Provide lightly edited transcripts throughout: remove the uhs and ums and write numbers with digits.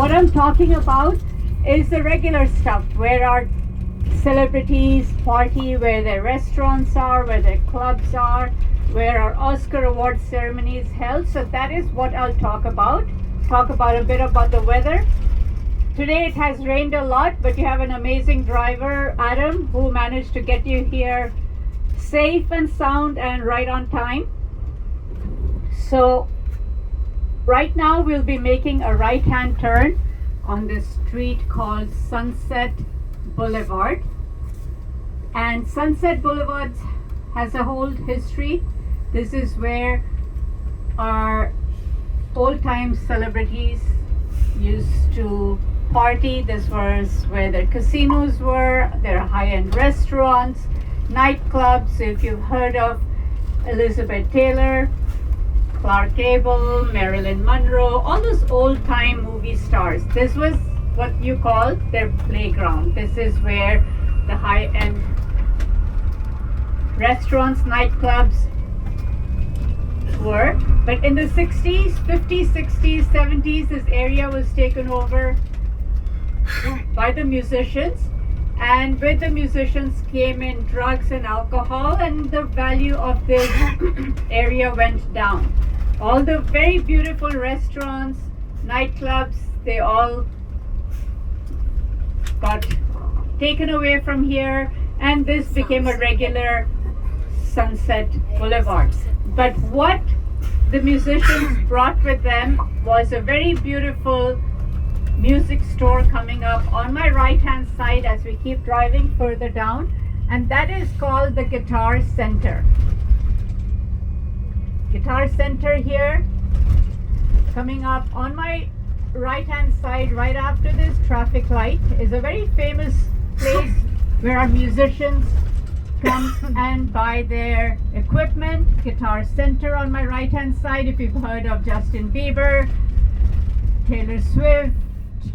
what I'm talking about is the regular stuff where our celebrities party, where their restaurants are, where their clubs are, where our Oscar award ceremonies held. So that is what I'll talk about. Talk about a bit about the weather. Today it has rained a lot, but you have an amazing driver, Adam, who managed to get you here safe and sound and right on time. So right now we'll be making a right-hand turn on this street called Sunset Boulevard. And Sunset Boulevard has a whole history. This is where our old-time celebrities used to party. This was where their casinos were, their high-end restaurants, nightclubs. If you've heard of Elizabeth Taylor, Clark Gable, Marilyn Monroe, all those old-time movie stars, this was what you call their playground. This is where the high-end restaurants, nightclubs were. But in the 60s, 50s, 60s, 70s, this area was taken over by the musicians, and with the musicians came in drugs and alcohol, and the value of this area went down. All the very beautiful restaurants, nightclubs, they all got taken away from here, and this became a regular Sunset Boulevard. But what the musicians brought with them was a very beautiful music store coming up on my right hand side as we keep driving further down, and that is called the Guitar Center. Guitar Center here coming up on my right hand side right after this traffic light is a very famous place where our musicians come and buy their equipment. Guitar Center on my right hand side. If you've heard of Justin Bieber, Taylor Swift,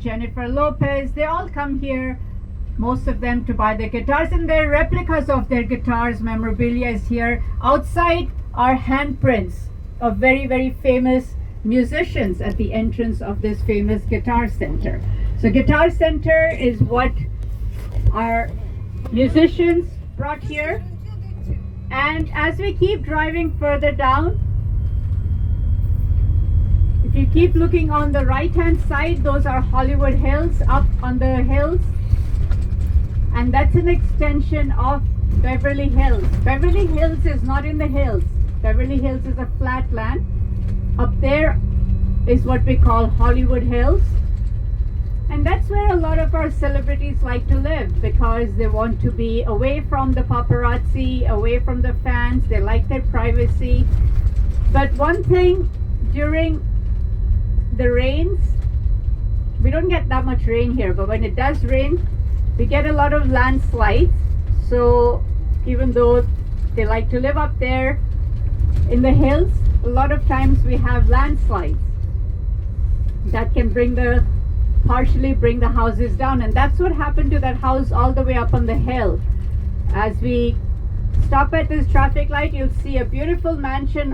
Jennifer Lopez, they all come here, most of them, to buy their guitars, and their replicas of their guitars, memorabilia is here. Outside are handprints of very, very famous musicians at the entrance of this famous Guitar Center. So Guitar Center is what our musicians brought here. And as we keep driving further down, if you keep looking on the right hand side, those are Hollywood Hills, up on the hills, and that's an extension of Beverly Hills. Beverly Hills is not in the hills. Beverly Hills is a flat land. Up there is what we call Hollywood Hills, and that's where a lot of our celebrities like to live because they want to be away from the paparazzi, away from the fans. They like their privacy. But one thing, during the rains, we don't get that much rain here, but when it does rain, we get a lot of landslides. So even though they like to live up there in the hills, a lot of times we have landslides that can partially bring the houses down, and that's what happened to that house all the way up on the hill. As we stop at this traffic light, you'll see a beautiful mansion